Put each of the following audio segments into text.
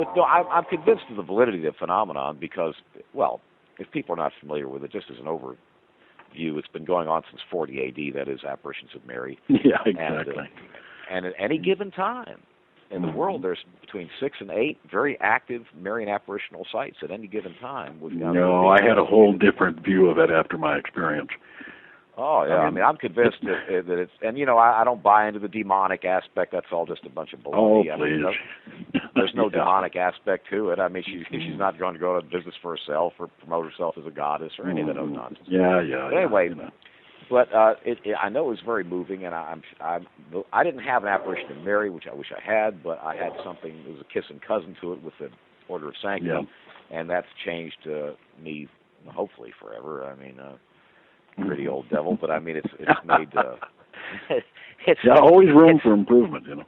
But no, I'm convinced of the validity of the phenomenon because, well, if people are not familiar with it, just as an overview, it's been going on since 40 A.D., that is, apparitions of Mary. Yeah, exactly. And at any given time in the world, there's between 6 and 8 very active Marian apparitional sites at any given time. No, I had a whole different view of it after my experience. Oh, yeah. I mean, I'm convinced that it's, and, you know, I don't buy into the demonic aspect. That's all just a bunch of baloney. Oh, please. There's no demonic aspect to it. I mean, she's not going to go to business for herself or promote herself as a goddess or any of that other nonsense. Yeah. But anyway, but I know it was very moving, and I didn't have an apparition of Mary, which I wish I had, but I had something. There was a kissing cousin to it with the Order of Sanctity, and that's changed me, hopefully forever. I mean, pretty old devil, but I mean, it's made. It's always room for improvement, you know.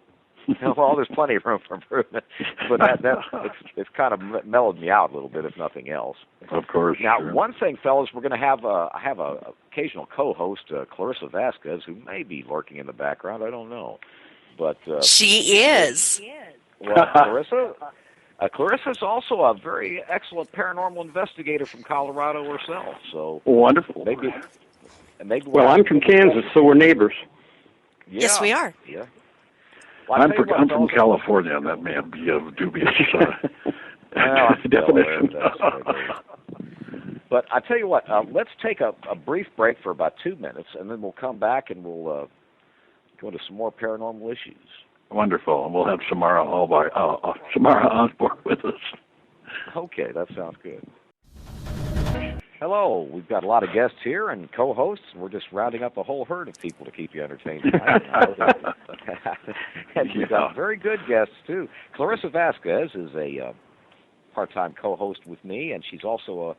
Well, there's plenty of room for improvement, but it's kind of mellowed me out a little bit, if nothing else. Of course. Now, sure. One thing, fellas, we're going to have a occasional co-host, Clarissa Vasquez, who may be lurking in the background. I don't know, but she is. Well, Clarissa's also a very excellent paranormal investigator from Colorado herself. So wonderful. Maybe well, I'm from Kansas, so we're neighbors. Yeah. Yes, we are. Yeah. Well, I'm from California, and that may be a dubious definition. But I tell you what, let's take a brief break for about 2 minutes, and then we'll come back and we'll go into some more paranormal issues. Wonderful, and we'll have Samara Osborne with us. Okay, that sounds good. Hello, we've got a lot of guests here and co-hosts, and we're just rounding up a whole herd of people to keep you entertained tonight. And we've got very good guests, too. Clarissa Vasquez is a part-time co-host with me, and she's also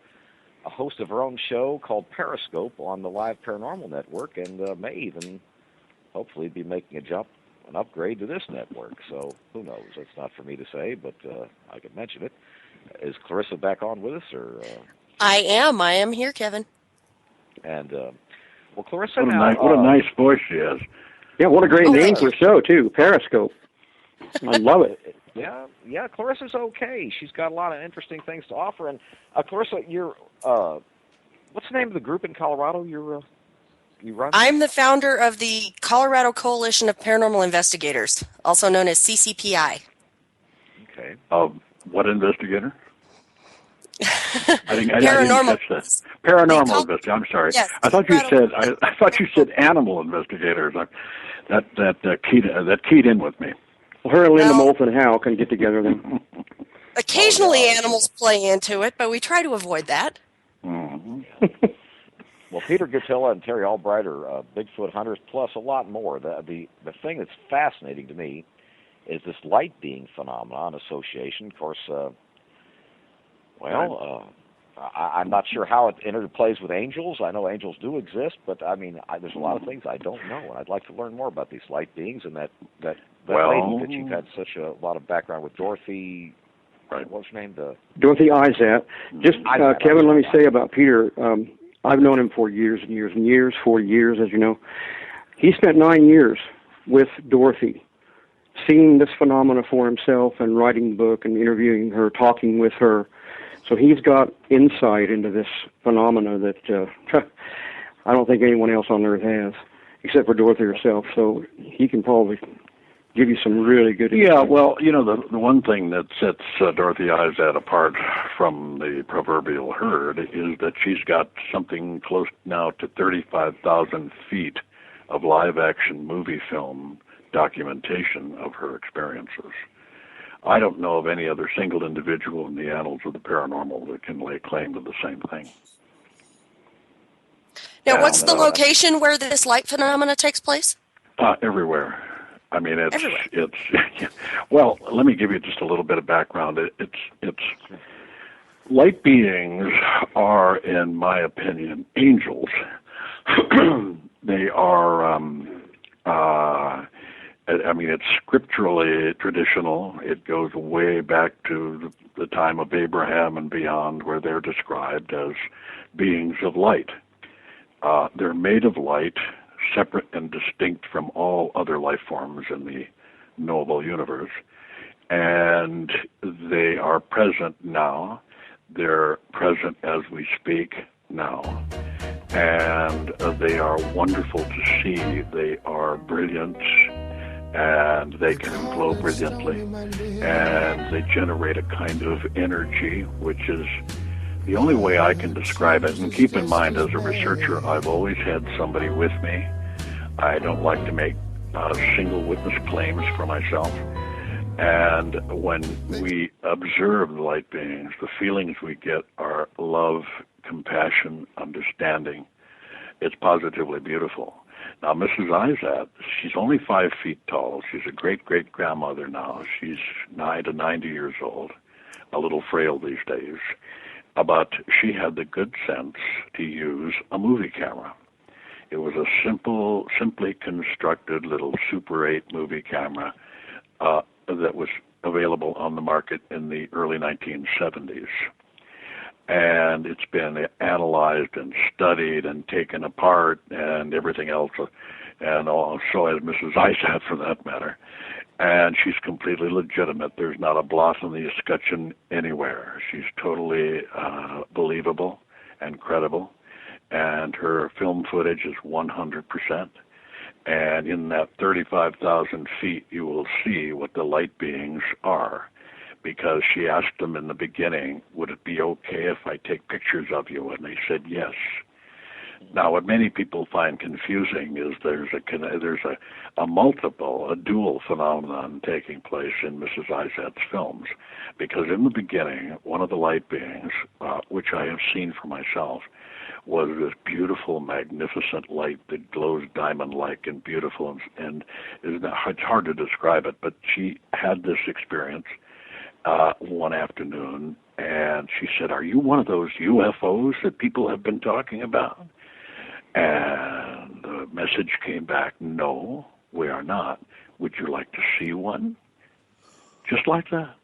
a host of her own show called Periscope on the Live Paranormal Network, and may even hopefully be making an upgrade to this network. So who knows? That's not for me to say, but I could mention it. Is Clarissa back on with us, or? I am here, Kevin. And well, Clarissa, what a nice voice she has. Yeah, what a great name for a show too, Periscope. I love it. Yeah, Clarissa's okay. She's got a lot of interesting things to offer. And Clarissa, you're what's the name of the group in Colorado you run? I'm the founder of the Colorado Coalition of Paranormal Investigators, also known as CCPI. Okay. What investigator? I didn't Paranormal. catch that. Paranormal investigator. I'm sorry. Yes, I thought you said animal investigators. That keyed in with me. Well, her and Linda Moulton Howe can get together then. Occasionally animals play into it, but we try to avoid that. Mm-hmm. Well, Peter Guttillaand and Terry Albright are Bigfoot hunters, plus a lot more. The thing that's fascinating to me is this light being phenomenon association. Of course, I'm not sure how it interplays with angels. I know angels do exist, but I mean, there's a lot of things I don't know, and I'd like to learn more about these light beings and that lady that you've had such a lot of background with, Dorothy. Right. What's her name? Dorothy Izatt. Just Kevin, let me say about Peter. I've known him for years and years and years, 40 years, as you know. He spent 9 years with Dorothy, seeing this phenomena for himself and writing the book and interviewing her, talking with her. So he's got insight into this phenomena that I don't think anyone else on earth has, except for Dorothy herself. So he can probably give you some really good insight. Yeah, well, you know, the one thing that sets Dorothy Izatt apart from the proverbial herd is that she's got something close now to 35,000 feet of live-action movie film documentation of her experiences. I don't know of any other single individual in the annals of the paranormal that can lay claim to the same thing. Now, what's the location where this light phenomena takes place? Everywhere. I mean, Everywhere. Well, let me give you just a little bit of background. It's light beings are, in my opinion, angels. They are, I mean, it's scripturally traditional. It goes way back to the time of Abraham and beyond, where they're described as beings of light. They're made of light, separate and distinct from all other life forms in the knowable universe. and they are present now. They're present as we speak now. And they are wonderful to see. They are brilliant, and they can glow brilliantly, and they generate a kind of energy, which is the only way I can describe it. And keep in mind, as a researcher, I've always had somebody with me. I don't like to make single witness claims for myself. And when we observe the light beings, the feelings we get are love, compassion, understanding. It's positively beautiful. Now, Mrs. Izatt, she's only 5 feet tall. She's a great-great-grandmother now. She's nigh to 90 years old, a little frail these days. But she had the good sense to use a movie camera. It was a simply constructed little Super 8 movie camera that was available on the market in the early 1970s. And it's been analyzed and studied and taken apart and everything else, and so has Mrs. Izatt for that matter. And she's completely legitimate. There's not a blot on the escutcheon anywhere. She's totally believable and credible, and her film footage is 100%. And in that 35,000 feet, you will see what the light beings are, because she asked them in the beginning, would it be okay if I take pictures of you? And they said yes. Now, what many people find confusing is there's a dual phenomenon taking place in Mrs. Izatt's films, because in the beginning, one of the light beings, which I have seen for myself, was this beautiful, magnificent light that glows diamond-like and beautiful, and it's hard to describe it, but she had this experience one afternoon, and she said, are you one of those UFOs that people have been talking about? And the message came back, no, we are not. Would you like to see one? Just like that.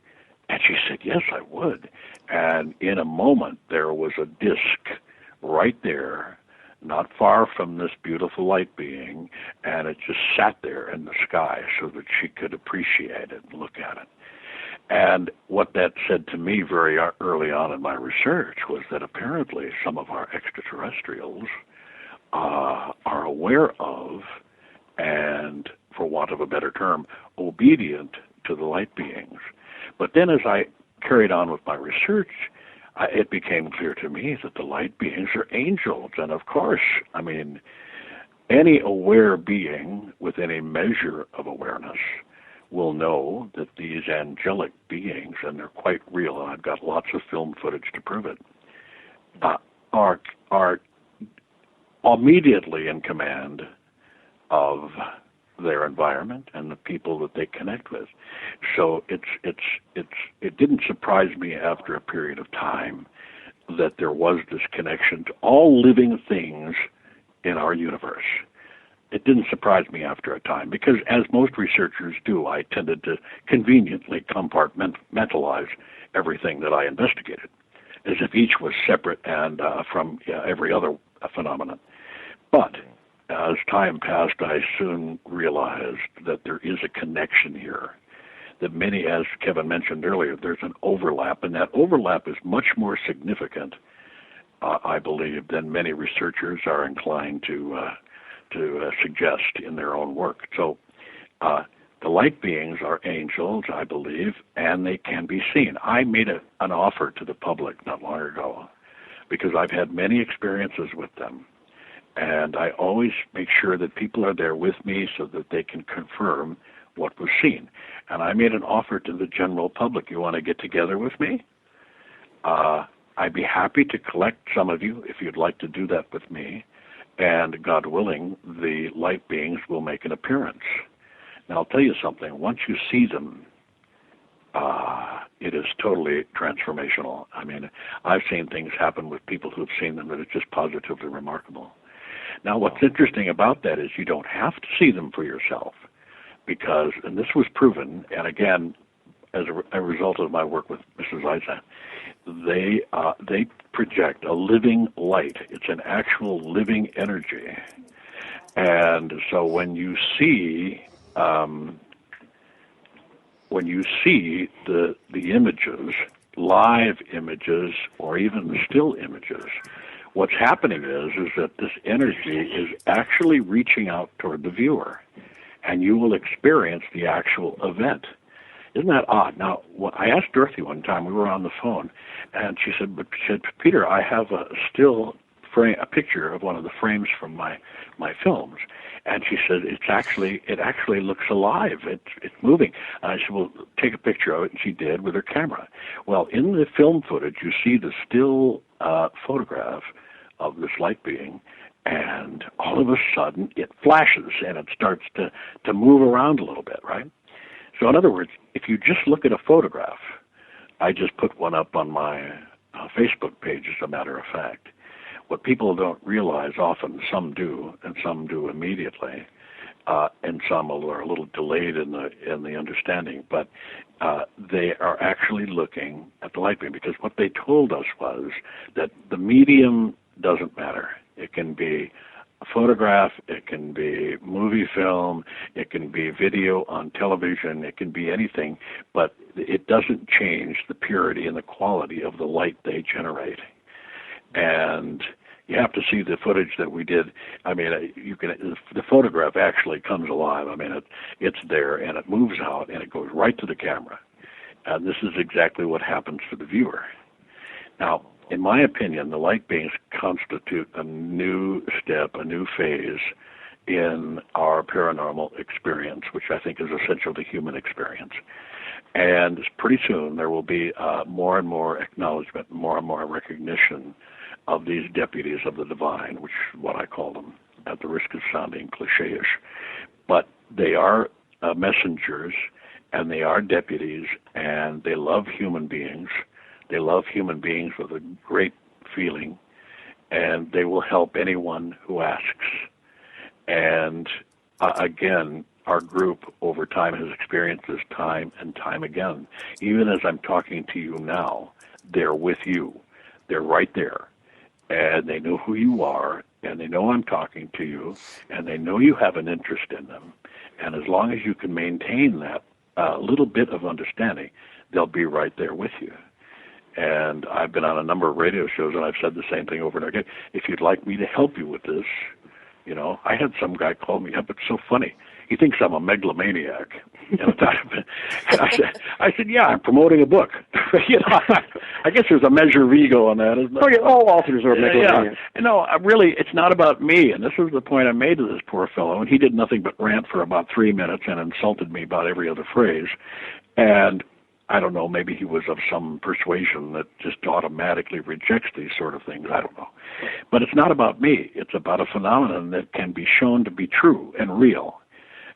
And she said, yes, I would. And in a moment, there was a disc right there, not far from this beautiful light being, and it just sat there in the sky so that she could appreciate it and look at it. And what that said to me very early on in my research was that apparently some of our extraterrestrials are aware of, and for want of a better term, obedient to the light beings. But then as I carried on with my research, it became clear to me that the light beings are angels. And of course, I mean, any aware being with any measure of awareness will know that these angelic beings, and they're quite real, and I've got lots of film footage to prove it, are immediately in command of their environment and the people that they connect with. So it didn't surprise me after a period of time that there was this connection to all living things in our universe. It didn't surprise me after a time, because as most researchers do, I tended to conveniently compartmentalize everything that I investigated, as if each was separate and from every other phenomenon. But as time passed, I soon realized that there is a connection here, that many, as Kevin mentioned earlier, there's an overlap, and that overlap is much more significant, I believe, than many researchers are inclined to suggest in their own work. So the light beings are angels, I believe, and they can be seen. I made an offer to the public not long ago, because I've had many experiences with them. And I always make sure that people are there with me so that they can confirm what was seen. And I made an offer to the general public. You want to get together with me? I'd be happy to collect some of you if you'd like to do that with me. And God willing, the light beings will make an appearance. Now, I'll tell you something. Once you see them, it is totally transformational. I mean, I've seen things happen with people who've seen them that are just positively remarkable. Now, what's interesting about that is you don't have to see them for yourself, because, and this was proven, and again, as a result of my work with Mrs. Izatt, they project a living light. It's an actual living energy. And so when you see when you see the images, live images, or even still images, what's happening is that this energy is actually reaching out toward the viewer, and you will experience the actual event. Isn't that odd? Now, I asked Dorothy one time, we were on the phone, and she said, Peter, I have a still frame, a picture of one of the frames from my films. And she said, it actually looks alive. It's moving. And I said, well, take a picture of it. And she did with her camera. Well, in the film footage, you see the still photograph of this light being, and all of a sudden it flashes and it starts to move around a little bit, right? So in other words, if you just look at a photograph, I just put one up on my Facebook page, as a matter of fact. What people don't realize, often some do, and some do immediately, and some are a little delayed in the understanding, but they are actually looking at the light beam, because what they told us was that the medium doesn't matter. It can be a photograph, it can be movie film, it can be video on television, it can be anything, but it doesn't change the purity and the quality of the light they generate. And you have to see the footage that we did. I mean, the photograph actually comes alive. I mean, it's there, and it moves out, and it goes right to the camera. And this is exactly what happens to the viewer. Now, in my opinion, the light beings constitute a new step, a new phase in our paranormal experience, which I think is essential to human experience. And pretty soon there will be more and more acknowledgement, more and more recognition of these deputies of the divine, which is what I call them, at the risk of sounding cliche-ish. But they are messengers, and they are deputies, and they love human beings. They love human beings with a great feeling, and they will help anyone who asks. And again, our group over time has experienced this time and time again. Even as I'm talking to you now, they're with you. They're right there. And they know who you are, and they know I'm talking to you, and they know you have an interest in them. And as long as you can maintain that little bit of understanding, they'll be right there with you. And I've been on a number of radio shows, and I've said the same thing over and over again. If you'd like me to help you with this, I had some guy call me up. It's so funny. He thinks I'm a megalomaniac. And I said, yeah, I'm promoting a book. I guess there's a measure of ego on that, isn't there? Oh, yeah, all authors are megalomaniacs. Yeah. No, really, it's not about me. And this was the point I made to this poor fellow. And he did nothing but rant for about 3 minutes and insulted me about every other phrase. And I don't know, maybe he was of some persuasion that just automatically rejects these sort of things. I don't know. But it's not about me. It's about a phenomenon that can be shown to be true and real.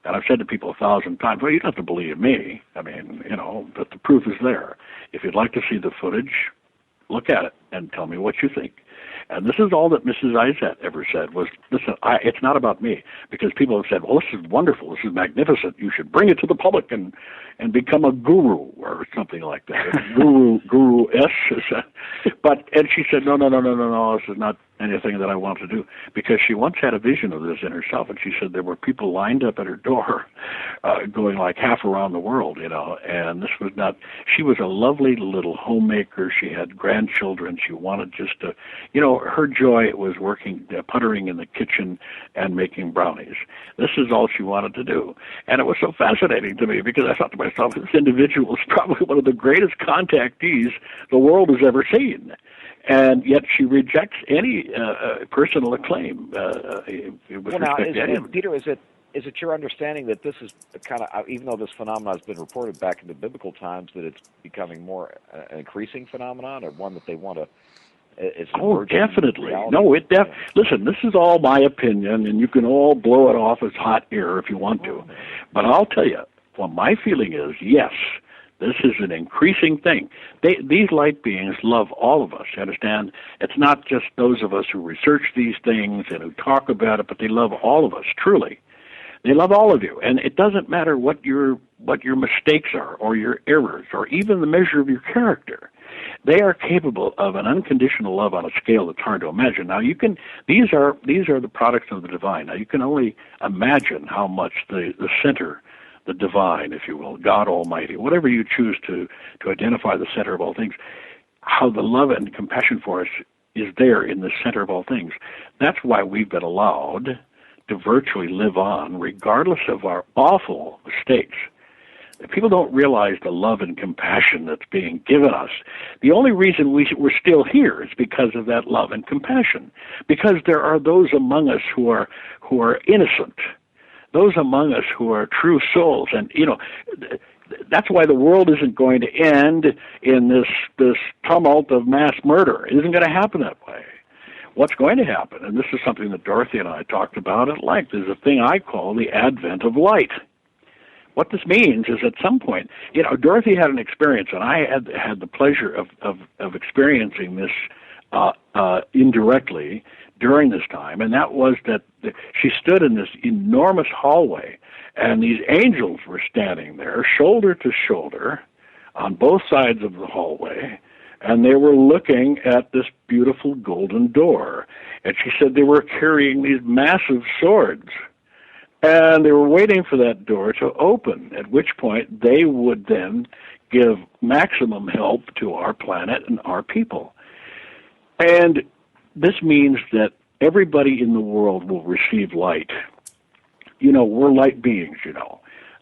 And I've said to people 1,000 times, well, you don't have to believe me. I mean, but the proof is there. If you'd like to see the footage, look at it and tell me what you think. And this is all that Mrs. Izatt ever said was, listen, it's not about me. Because people have said, well, this is wonderful. This is magnificent. You should bring it to the public and become a guru or something like that. Guru-S. And she said, no, this is not anything that I want to do. Because she once had a vision of this in herself, and she said there were people lined up at her door going like half around the world, and this was not, she was a lovely little homemaker. She had grandchildren. She wanted just to, her joy was working, puttering in the kitchen and making brownies. This is all she wanted to do. And it was so fascinating to me because I thought to myself, this individual is probably one of the greatest contactees the world has ever seen. And yet she rejects any personal acclaim. Peter, is it your understanding that this is kind of, even though this phenomenon has been reported back in the biblical times, that it's becoming more an increasing phenomenon, or one that they want to? Definitely. No, listen, this is all my opinion, and you can all blow it off as hot air if you want to. But I'll tell you, what my feeling is, yes, this is an increasing thing. These light beings love all of us, you understand? It's not just those of us who research these things and who talk about it, but they love all of us, truly. They love all of you, and it doesn't matter what your mistakes are, or your errors, or even the measure of your character. They are capable of an unconditional love on a scale that's hard to imagine. Now, these are the products of the divine. Now, you can only imagine how much the center the divine, if you will, God Almighty, whatever you choose to identify the center of all things, how the love and compassion for us is there in the center of all things. That's why we've been allowed to virtually live on regardless of our awful mistakes. People don't realize the love and compassion that's being given us. The only reason we're still here is because of that love and compassion, because there are those among us who are innocent, those among us who are true souls. And, that's why the world isn't going to end in this tumult of mass murder. It isn't going to happen that way. What's going to happen, and this is something that Dorothy and I talked about at length, is a thing I call the advent of light. What this means is at some point, Dorothy had an experience, and I had the pleasure of experiencing this indirectly during this time, and that was that she stood in this enormous hallway, and these angels were standing there, shoulder to shoulder, on both sides of the hallway, and they were looking at this beautiful golden door. And she said they were carrying these massive swords. And they were waiting for that door to open, at which point they would then give maximum help to our planet and our people. And this means that everybody in the world will receive light. We're light beings,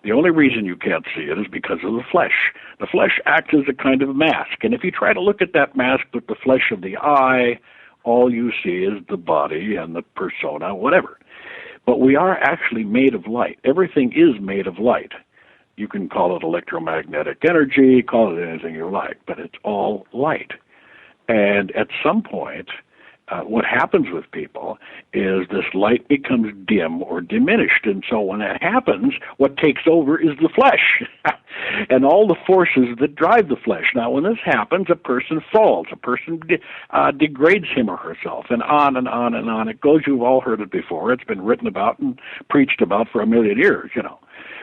The only reason you can't see it is because of the flesh. The flesh acts as a kind of mask. And if you try to look at that mask with the flesh of the eye, all you see is the body and the persona, whatever. But we are actually made of light. Everything is made of light. You can call it electromagnetic energy, call it anything you like, but it's all light. And at some point, what happens with people is this light becomes dim or diminished. And so when that happens, what takes over is the flesh and all the forces that drive the flesh. Now, when this happens, a person falls. A person degrades him or herself, and on and on and on. It goes. You've all heard it before. It's been written about and preached about for a million years,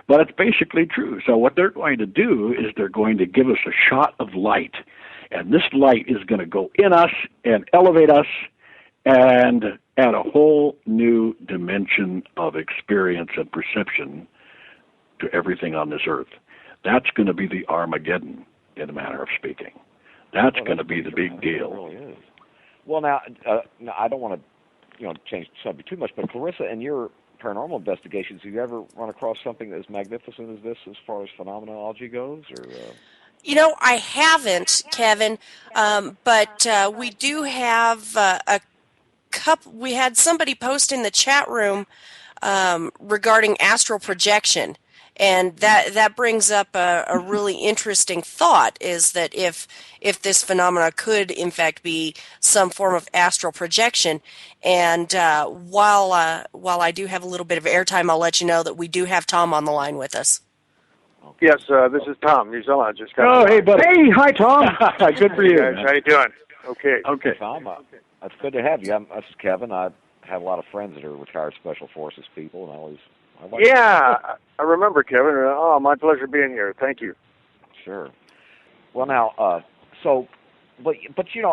But it's basically true. So what they're going to do is they're going to give us a shot of light. And this light is going to go in us and elevate us and add a whole new dimension of experience and perception to everything on this earth. That's going to be the Armageddon, in a manner of speaking. That's going to be the big deal. It really is. Well, now I don't want to, change the subject too much, but Clarissa, in your paranormal investigations, have you ever run across something as magnificent as this, as far as phenomenology goes, or? I haven't, Kevin, but we do have a couple. We had somebody post in the chat room regarding astral projection, and that brings up a really interesting thought, is that if this phenomena could in fact be some form of astral projection. And while I do have a little bit of airtime, I'll let you know that we do have Tom on the line with us. Yes, this is Tom, New Zealand. Just got Oh, hey, buddy. Hey, hi, Tom. Good for you. Guys, how you doing? Okay. Tom, it's good to have you. This is Kevin. I have a lot of friends that are retired Special Forces people, and I remember, Kevin. Oh, my pleasure being here. Thank you. Sure. Well, now, but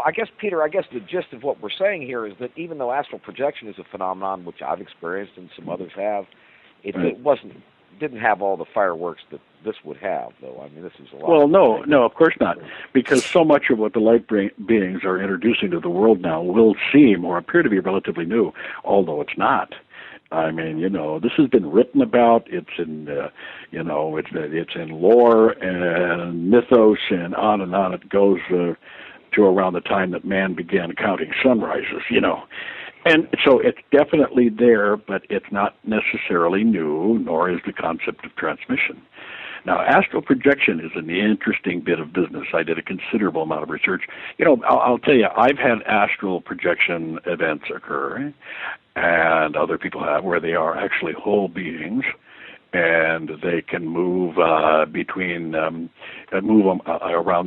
I guess, Peter, the gist of what we're saying here is that even though astral projection is a phenomenon which I've experienced and some others have, it didn't have all the fireworks that this would have, though. I mean, this is a lot. Well, no, of course not, because so much of what the light beings are introducing to the world now will seem or appear to be relatively new, although it's not. I mean, this has been written about. It's in, it's in lore and mythos and on it goes to around the time that man began counting sunrises. And so it's definitely there, but it's not necessarily new, nor is the concept of transmission. Now, astral projection is an interesting bit of business. I did a considerable amount of research. I'll tell you, I've had astral projection events occur, and other people have, where they are actually whole beings, and they can move around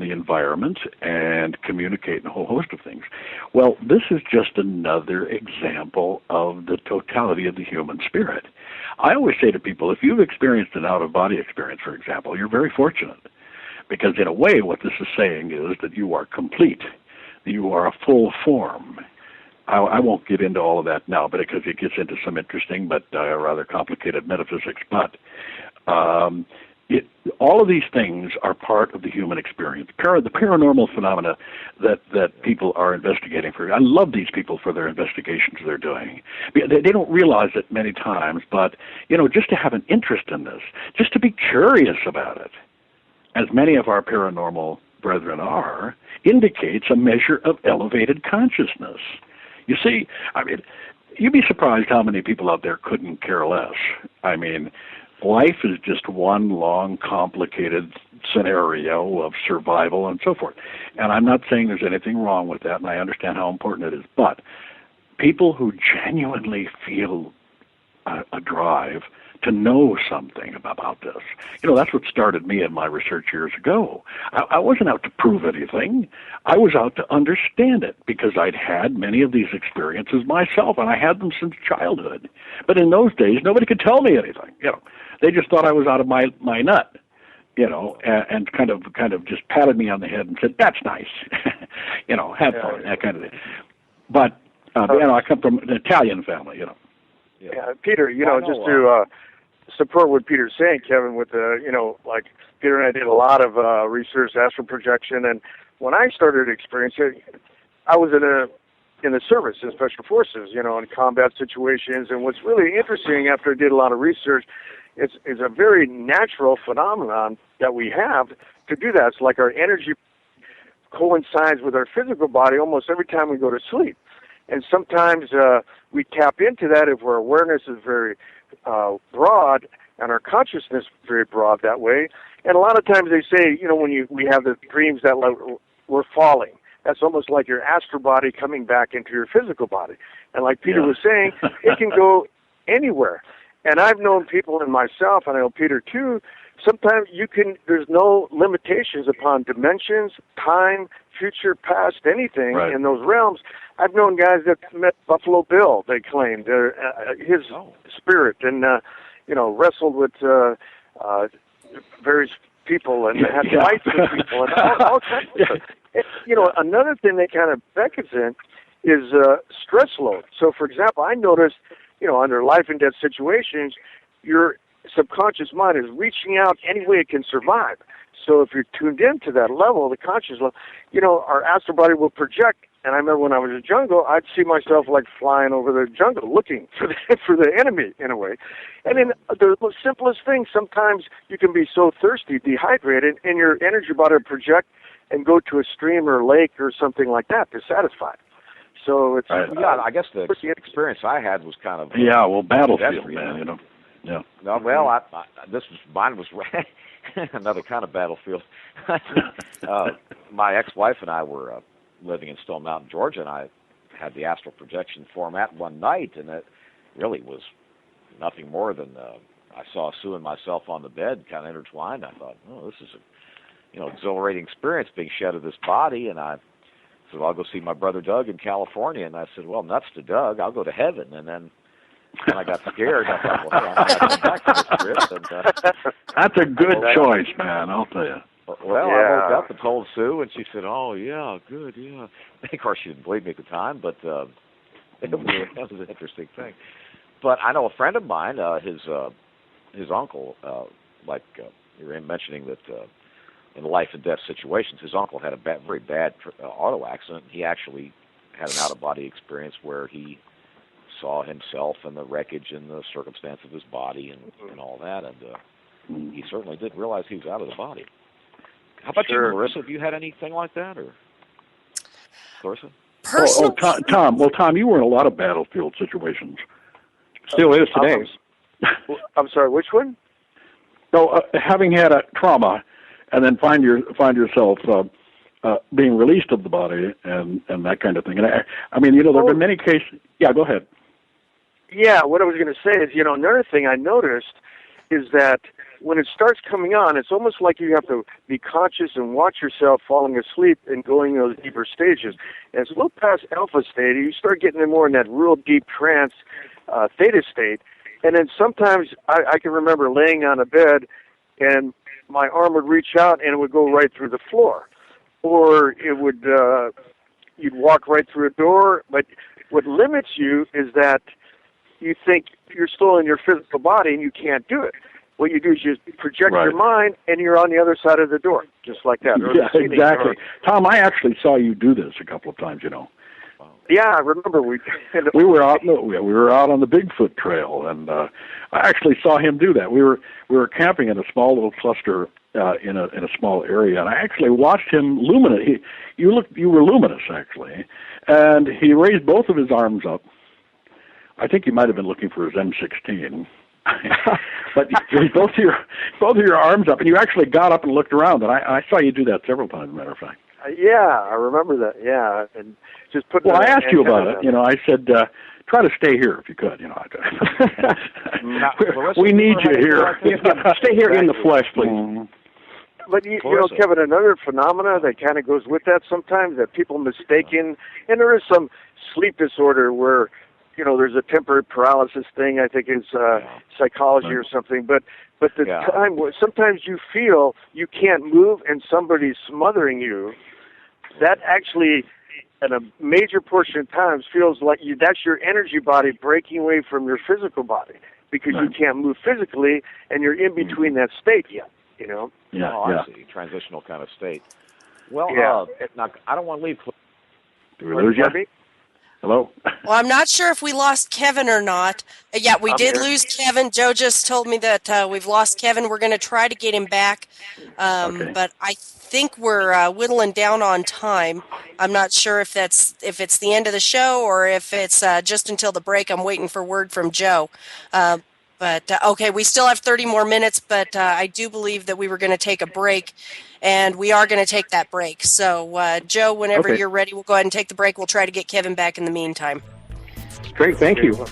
the environment and communicate in a whole host of things. Well, this is just another example of the totality of the human spirit. I always say to people, if you've experienced an out-of-body experience, for example, you're very fortunate, because in a way what this is saying is that you are complete, that you are a full form. I won't get into all of that now, but because it gets into some interesting but rather complicated metaphysics. But All of these things are part of the human experience. The paranormal phenomena that people are investigating for. I love these people for their investigations they're doing. They don't realize it many times, but just to have an interest in this, just to be curious about it, as many of our paranormal brethren are, indicates a measure of elevated consciousness. You see, you'd be surprised how many people out there couldn't care less. Life is just one long, complicated scenario of survival and so forth. And I'm not saying there's anything wrong with that, and I understand how important it is. But people who genuinely feel a drive to know something about this, that's what started me in my research years ago. I wasn't out to prove anything. I was out to understand it because I'd had many of these experiences myself, and I had them since childhood. But in those days, nobody could tell me anything. They just thought I was out of my nut, and kind of just patted me on the head and said, "That's nice," have fun, that kind of thing. But I come from an Italian family, Yeah, Peter, just to support what Peter's saying, Kevin, with like Peter and I did a lot of research, astral projection, and when I started experiencing it, I was in the service, in special forces, in combat situations, and what's really interesting after I did a lot of research, is a very natural phenomenon that we have to do that. It's like our energy coincides with our physical body almost every time we go to sleep. And sometimes we tap into that if our awareness is very broad and our consciousness very broad that way. And a lot of times they say, when we have the dreams that we're falling, that's almost like your astral body coming back into your physical body. And like Peter was saying, it can go anywhere. And I've known people and myself, and I know Peter too, sometimes there's no limitations upon dimensions, time, future, past, anything in those realms. I've known guys that met Buffalo Bill, they claimed, his spirit, and, wrestled with various people and had fights with people and all kinds of stuff. Another thing that kind of beckons in is stress load. So, for example, I noticed, under life and death situations, your subconscious mind is reaching out any way it can survive. So if you're tuned into that level, the conscious level, our astral body will project. And I remember when I was in the jungle, I'd see myself like flying over the jungle looking for the enemy in a way. And then the simplest thing, sometimes you can be so thirsty, dehydrated, and your energy body will project and go to a stream or a lake or something like that to satisfy. So it's I guess the experience I had was kind of battlefield, man. Yeah. No, well, mine was another kind of battlefield. My ex-wife and I were living in Stone Mountain, Georgia, and I had the astral projection format one night, and it really was nothing more than I saw Sue and myself on the bed, kind of intertwined. I thought, this is a exhilarating experience being shed of this body, and I said, well, I'll go see my brother Doug in California, and I said, well, nuts to Doug, I'll go to heaven, and then when I got scared, I thought, well, I'm going to go back to this trip. And, that's a good choice, man, I'll tell you. Well, I woke up and told Sue, and she said, oh, yeah, good, yeah. Of course, she didn't believe me at the time, but that was an interesting thing. But I know a friend of mine, his uncle, you were mentioning that in life and death situations, his uncle had a very bad auto accident. He actually had an out-of-body experience where he saw himself and the wreckage and the circumstance of his body and all that, and he certainly did realize he was out of the body. How about you, Clarissa? Have you had anything like that, or Clarissa? Tom. Well, Tom, you were in a lot of battlefield situations. Still is today. I'm sorry, which one? No, having had a trauma, and then find yourself being released of the body and that kind of thing. And I mean, there have been many cases. Yeah, go ahead. Yeah, what I was going to say is, another thing I noticed is that when it starts coming on, it's almost like you have to be conscious and watch yourself falling asleep and going in those deeper stages. And it's a little past alpha state, you start getting more in that real deep trance, theta state. And then sometimes I can remember laying on a bed and my arm would reach out and it would go right through the floor. Or it would, you'd walk right through a door. But what limits you is that you think you're still in your physical body and you can't do it. what you do is you project Right. your mind, and you're on the other side of the door, just like that. Or Yeah, the scenic exactly. door. Tom, I actually saw you do this a couple of times. Yeah, I remember we We were out on the Bigfoot trail, and I actually saw him do that. We were camping in a small little cluster in a small area, and I actually watched him luminate. You were luminous actually, and he raised both of his arms up. I think he might have been looking for his M16. But you raised both of your arms up, and you actually got up and looked around. And I saw you do that several times, as a matter of fact. Yeah, I remember that. Yeah, and just put. Well, I asked you about it. I said, try to stay here if you could. We need you here. Stay here in the flesh, please. Mm-hmm. But you know, Kevin, another phenomena that kind of goes with that sometimes that people mistaken, and there is some sleep disorder where, there's a temporary paralysis thing. I think it's psychology or something. But the time where sometimes you feel you can't move and somebody's smothering you, that actually, in a major portion of times, feels like that's your energy body breaking away from your physical body because you can't move physically and you're in between that state yet. Yeah, I see. Transitional kind of state. Well, now, I don't want to leave. Did we lose you? Hello? Well, I'm not sure if we lost Kevin or not. Yeah, we did lose Kevin. Joe just told me that we've lost Kevin. We're going to try to get him back. Okay. But I think we're whittling down on time. I'm not sure if it's the end of the show or if it's just until the break. I'm waiting for word from Joe. But okay, we still have 30 more minutes, but I do believe that we were going to take a break, and we are going to take that break. So, Joe, whenever you're ready, we'll go ahead and take the break. We'll try to get Kevin back in the meantime. Great, thank you.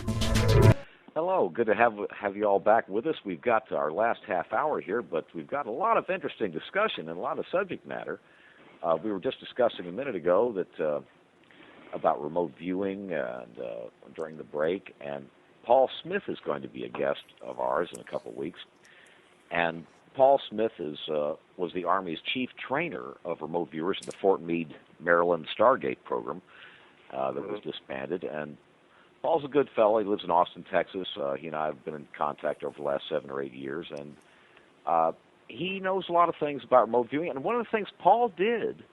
Hello, good to have you all back with us. We've got our last half hour here, but we've got a lot of interesting discussion and a lot of subject matter. We were just discussing a minute ago that about remote viewing and during the break, and Paul Smith is going to be a guest of ours in a couple of weeks. And Paul Smith was the Army's chief trainer of remote viewers in the Fort Meade, Maryland Stargate program that was disbanded. And Paul's a good fellow. He lives in Austin, Texas. He and I have been in contact over the last 7 or 8 years. And he knows a lot of things about remote viewing. And one of the things Paul did